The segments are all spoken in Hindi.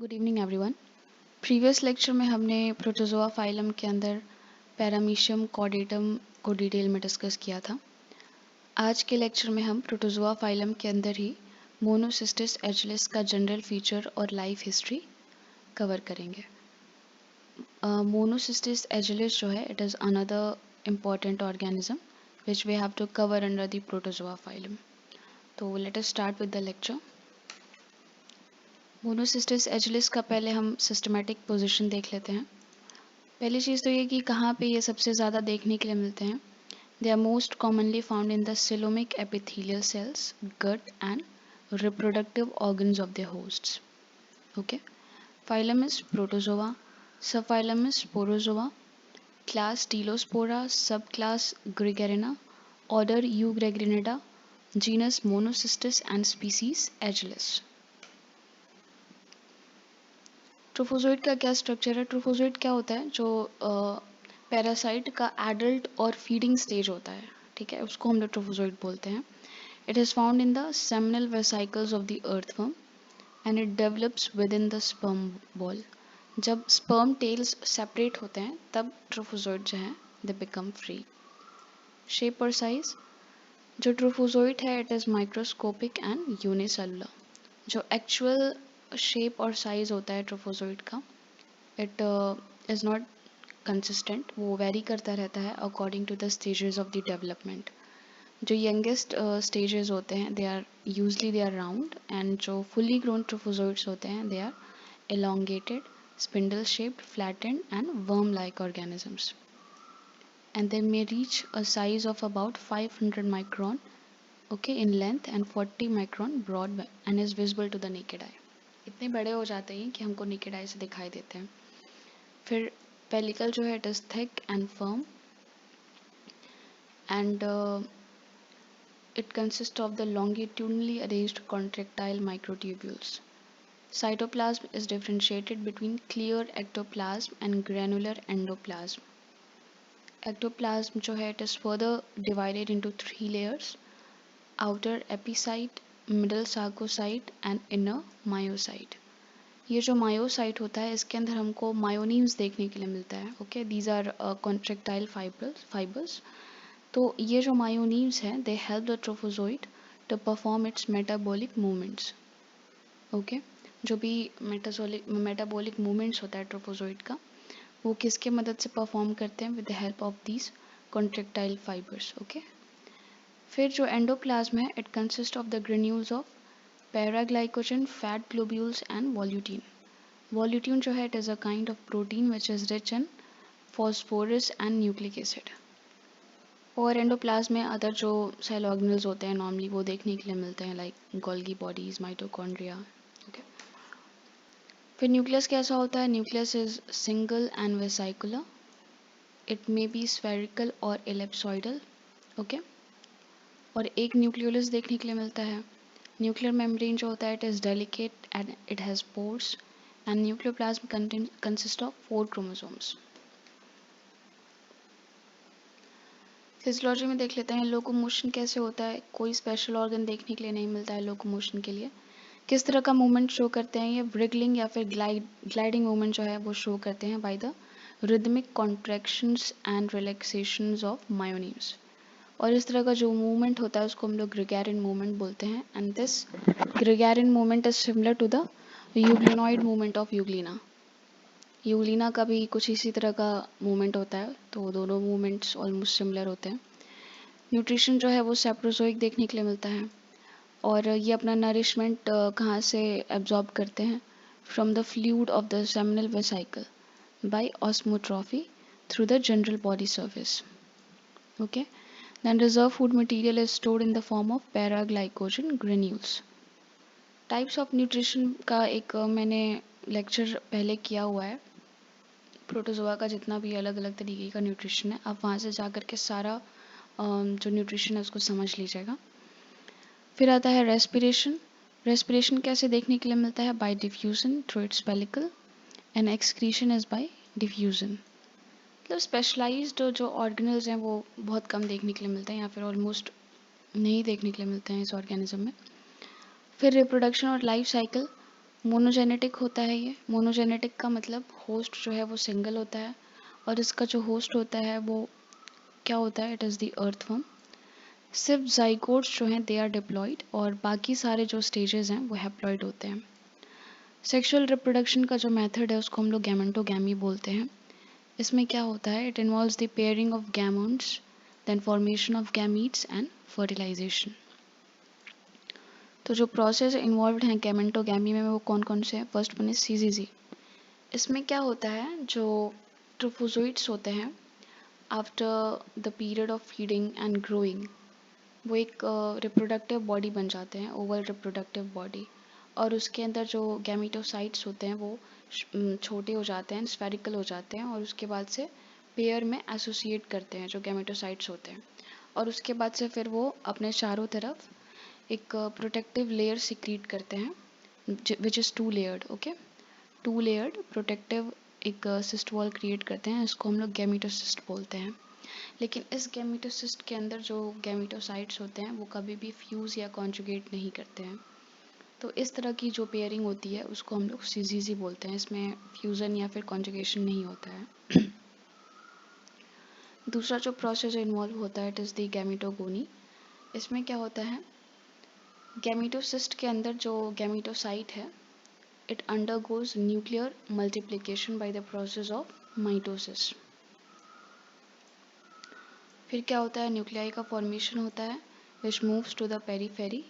Good evening everyone. Previous lecture में हमने प्रोटोजोआ फाइलम के अंदर पैरामीशियम कॉर्डेटम को डिटेल में डिस्कस किया था। आज के लेक्चर में हम प्रोटोजोआ फाइलम के अंदर ही मोनोसिस्टिस एजिलिस का जनरल फीचर और लाइफ हिस्ट्री कवर करेंगे। मोनोसिस्टिस एजिलिस जो है it is another important organism which we have to cover under the protozoa phylum. तो let us start with the lecture. Monocystis agilis का पहले हम सिस्टमेटिक पोजीशन देख लेते हैं। पहली चीज़ तो ये कि कहाँ पे ये सबसे ज़्यादा देखने के लिए मिलते हैं। They are most commonly found in the coelomic epithelial cells, gut and reproductive organs of the hosts. Okay, phylum is protozoa, sub phylum is sporozoa, class telospora, sub class gregarina, order eugregarinida, genus monocystis and species agilis. Trophozoite का क्या स्ट्रक्चर है? ट्रोफोजोइड क्या होता है? जो पैरासाइट का एडल्ट और फीडिंग स्टेज होता है, ठीक है, उसको हम लोग ट्रोफोजोइड बोलते हैं। It is found in the seminal vesicles of the earthworm and it develops within the sperm ball. जब स्पर्म टेल्स सेपरेट होते हैं तब ट्रोफोजोइड जो है दे बिकम फ्री। शेप और साइज, जो ट्रोफोजोइड है it is microscopic and unicellular. जो एक्चुअल शेप और साइज होता है ट्रोफोजोइड का इट इज़ नॉट कंसिस्टेंट, वो वेरी करता रहता है according to the stages of the development. जो यंगेस्ट स्टेजेस होते हैं they are usually they are round and जो फुली ग्रोन ट्रोफोजोइड्स होते हैं they are elongated, spindle shaped, flattened and worm like organisms, and they may reach a size of about 500 micron, okay, in length and 40 micron broad and is visible to the naked eye. इतने बड़े हो जाते हैं कि हमको naked eye से दिखाई देते हैं। फिर पेलिकल जो है it is thick and firm and it consists of the longitudinally arranged contractile microtubules. Cytoplasm is differentiated between clear ectoplasm and granular endoplasm. Ectoplasm जो है it is further divided into 3 layers: outer epicyte, middle sarcocyte and inner myocyte. ये जो मायोसाइट होता है इसके अंदर हमको मायोनीम्स देखने के लिए मिलता है। Okay, these are contractile fibers. तो ये जो मायोनीम्स हैं they help the trophozoite to perform its metabolic movements. Okay, जो भी मेटाबॉलिक मूवमेंट्स होता है ट्रोफोजोइड का वो किसके मदद से परफॉर्म करते हैं? With the help of these contractile fibers. Okay, फिर जो एंडोप्लाज्म है it consist of the granules of paraglycogen, fat globules and volutin. Volutin जो है it is a kind of protein which is rich in phosphorus and nucleic acid. और एंडोप्लाज्म में अदर जो सेल ऑर्गेनल्स होते हैं नॉर्मली वो देखने के लिए मिलते हैं like Golgi bodies, mitochondria. Okay, फिर न्यूक्लियस कैसा होता है? Nucleus is single and vesicular, it may be spherical और एलिप्सॉइडल। ओके, और एक न्यूक्लियोलस देखने के लिए मिलता है। न्यूक्लियर मेम्ब्रेन जो होता है it is delicate and it has pores and nucleoplasm consist of 4 chromosomes. Physiology में देख लेते हैं लोकोमोशन कैसे होता है। कोई स्पेशल ऑर्गन देखने के लिए नहीं मिलता है लोकोमोशन के लिए। किस तरह का मूवमेंट शो करते हैं ये? व्रिगलिंग या फिर ग्लाइडिंग मूवमेंट जो है वो शो करते हैं by the rhythmic contractions and relaxations of myonemes. और इस तरह का जो मूवमेंट होता है उसको हम लोग ग्रेगेरियन मूवमेंट बोलते हैं and this gregarine movement is similar to the euglenoid movement of Euglena. Euglena का भी कुछ इसी तरह का मूवमेंट होता है, तो दोनों मूवमेंट्स ऑलमोस्ट सिमिलर होते हैं। न्यूट्रिशन जो है वो सेप्रोजोइक देखने के लिए मिलता है और ये अपना नरिशमेंट कहाँ से एब्जॉर्ब करते हैं? From the fluid of the seminal vesicle by osmotrophy through the general body surface. Okay, then reserve food material is stored in the form of paraglycogen granules. Types of nutrition का एक मैंने लेक्चर पहले किया हुआ है। प्रोटोजोआ का जितना भी अलग अलग तरीके का न्यूट्रिशन है आप वहाँ से जा कर के सारा जो न्यूट्रिशन है उसको समझ लीजिएगा। फिर आता है रेस्पिरेशन। रेस्पिरेशन कैसे देखने के लिए मिलता है? Bye diffusion through it's pellicle and excretion is by diffusion. मतलब स्पेशलाइज्ड जो ऑर्गेनल्स हैं वो बहुत कम देखने के लिए मिलते हैं या फिर ऑलमोस्ट नहीं देखने के लिए मिलते हैं इस ऑर्गेनिज्म में। फिर रिप्रोडक्शन और लाइफ साइकिल। मोनोजेनेटिक होता है ये। मोनोजेनेटिक का मतलब होस्ट जो है वो सिंगल होता है, और इसका जो होस्ट होता है वो क्या होता है, इट इज़ द अर्थवर्म। सिर्फ जाइगोट्स जो हैं दे आर डिप्लॉयड, और बाकी सारे जो स्टेजेस हैं वो हैप्लॉयड होते हैं। सेक्सुअल रिप्रोडक्शन का जो मेथड है उसको हम लोग गैमेटोगैमी बोलते हैं। इसमें क्या होता है, it involves the pairing of gametes, then formation of gametes and fertilization. तो जो प्रोसेस इन्वॉल्व हैं गैमेटोगैमी में वो कौन कौन से हैं? First one is सीजीजी। इसमें क्या होता है, जो ट्रोफोजोइट्स होते हैं, after the period of feeding and growing वो एक रिप्रोडक्टिव बॉडी बन जाते हैं, ओवल रिप्रोडक्टिव बॉडी, और उसके अंदर जो गैमीटोसाइट्स होते हैं वो छोटे हो जाते हैं, स्फेरिकल हो जाते हैं, और उसके बाद से पेयर में एसोसिएट करते हैं जो गैमीटोसाइट्स होते हैं, और उसके बाद से फिर वो अपने चारों तरफ एक प्रोटेक्टिव लेयर सिक्रीट करते हैं which is to layered. Okay, to layered protective एक सिस्ट वॉल क्रिएट करते हैं, इसको हम लोग गैमीटोसिस्ट बोलते हैं। लेकिन इस गैमीटोसिस्ट के अंदर जो गैमीटोसाइट्स होते हैं वो कभी भी फ्यूज़ या कॉन्जुगेट नहीं करते हैं। तो इस तरह की जो पेयरिंग होती है उसको हम लोग सीजीजी बोलते हैं, इसमें फ्यूज़न या फिर कॉन्जुगेशन नहीं होता है। दूसरा जो प्रोसेस इन्वॉल्व होता है इट इज़ द गैमीटोगोनी। इसमें क्या होता है, गैमीटोसिस्ट के अंदर जो गैमीटोसाइट है it undergoes nuclear multiplication by the process of mitosis. फिर क्या होता है, न्यूक्लियाई का फॉर्मेशन होता है which moves to the periphery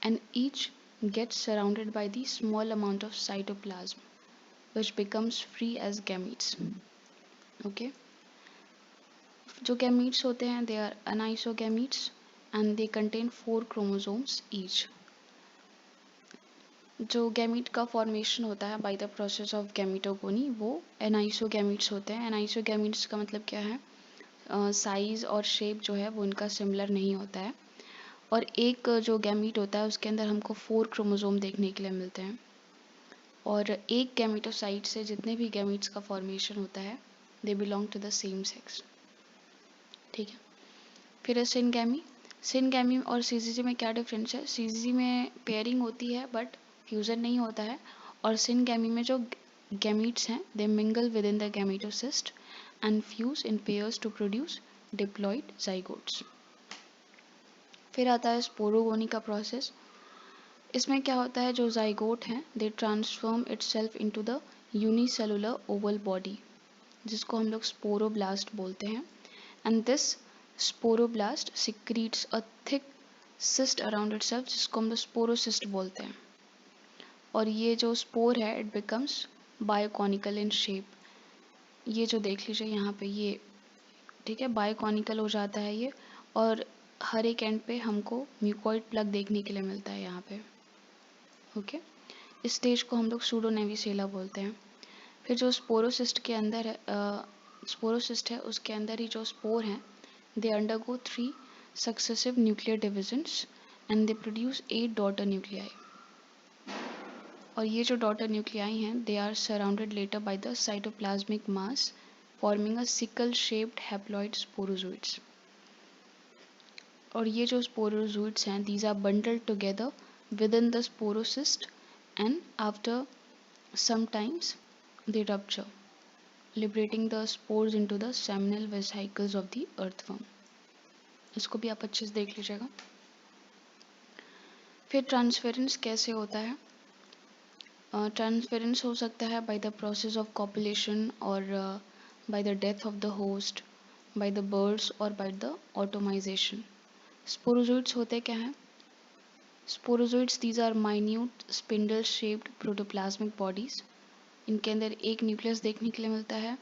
and each gets surrounded by the small amount of cytoplasm which becomes free as gametes. Okay, जो gametes होते हैं they are anisogametes and they contain 4 chromosomes each. जो गैमीट का फॉर्मेशन होता है बाय द प्रोसेस ऑफ गैमीटोगोनी वो एनाइसोगैमीट्स होते हैं। एनाइसोगैमीट्स का मतलब क्या है, साइज और शेप जो है वो उनका सिमिलर नहीं होता है, और एक जो गैमीट होता है उसके अंदर हमको 4 क्रोमोसोम देखने के लिए मिलते हैं, और एक गैमीटोसाइट से जितने भी गैमीट्स का फॉर्मेशन होता है they belong to the same sex. ठीक है, फिर है सिनगैमी। सिनगैमी और सीजीजी में क्या डिफरेंस है, सीजीजी में पेयरिंग होती है बट फ्यूजन नहीं होता है, और सिनगैमी में जो गैमीट्स हैं they mingle within the gametocyst and fuse in pairs to produce diploid zygotes. फिर आता है स्पोरोगोनी का प्रोसेस। इसमें क्या होता है, जो जाइगोट हैं they transform itself into the unicellular oval body जिसको हम लोग स्पोरोब्लास्ट बोलते हैं, and this sporoblast secretes a thick cyst around itself जिसको हम लोग स्पोरोसिस्ट बोलते हैं, और ये जो स्पोर है इट बिकम्स बायोकॉनिकल इन शेप। ये जो देख लीजिए यहाँ पे ये, ठीक है, बायोकॉनिकल हो जाता है ये, और हर एक एंड पे हमको म्यूकॉइड प्लग देखने के लिए मिलता है यहाँ पे। ओके, इस स्टेज को हम लोग सूडोनेविसेला बोलते हैं। फिर जो स्पोरोसिस्ट के अंदर है, स्पोरोसिस्ट है उसके अंदर ही जो स्पोर हैं they undergo 3 successive nuclear divisions and they produce 8 daughter nuclei, और ये जो डॉटर न्यूक्लियाई हैं they are surrounded later by the cytoplasmic mass forming a sickle shaped haploid sporozoites, और ये जो स्पोरोजोइड्स हैं these are bundled together within the sporocyst and after sometimes they rupture, liberating the spores into the seminal vesicles of the earthworm. इसको भी आप अच्छे से देख लीजिएगा। फिर ट्रांसफेरेंस कैसे होता है, ट्रांसफेरेंस हो सकता है by the process of copulation और by the death of the host, by the birds और बाय द ऑटोमाइजेशन। स्पोरोजोइड्स होते क्या हैं, sporozoites these are minute spindle shaped protoplasmic bodies. इनके अंदर एक न्यूक्लियस देखने के लिए मिलता है,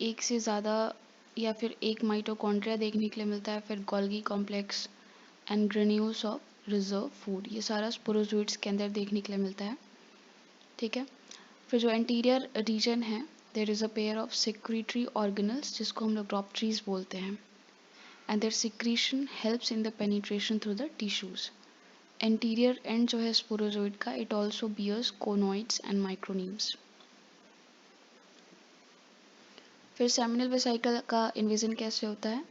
एक से ज़्यादा या फिर एक माइटोकॉन्ड्रिया देखने के लिए मिलता है, फिर Golgi complex and granules of reserve food, ये सारा स्पोरोजोइड्स के अंदर देखने के लिए मिलता है। ठीक है, फिर जो एंटीरियर रीजन है there is a pair of secretory organelles जिसको हम लोग ड्रॉपट्रीज बोलते हैं, and their secretion helps in the penetration through the tissues. Anterior end जो है स्पोरोजोइड का it also bears conoids and micronemes. फिर सेमिनल वेसिकल का इन्वेजन कैसे होता है,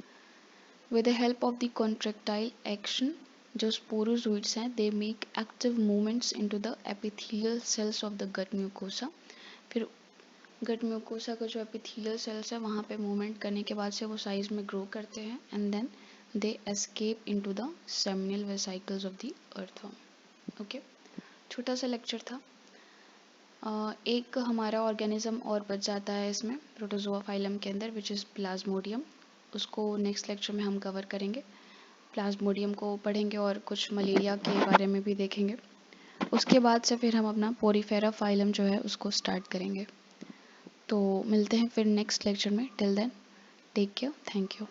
with the help of the contractile action जो स्पोरोजोइड्स हैं they make active movements into the epithelial cells of the gut mucosa. फिर गट म्यूकोसा का जो एपिथेलियल सेल्स है वहाँ पे मूवमेंट करने के बाद से वो साइज में ग्रो करते हैं and then they escape into the seminal vesicles of the earthworm. Okay, छोटा सा लेक्चर था। एक हमारा ऑर्गेनिज्म और बच जाता है इसमें प्रोटोजोआ फाइलम के अंदर, विच इज़ प्लाज्मोडियम। उसको नेक्स्ट लेक्चर में हम कवर करेंगे। प्लाज्मोडियम को पढ़ेंगे और कुछ मलेरिया के बारे में भी देखेंगे। उसके बाद से फिर हम अपना पोरीफेरा फाइलम जो है उसको स्टार्ट करेंगे। तो मिलते हैं फिर नेक्स्ट लेक्चर में। Till then take care, thank you.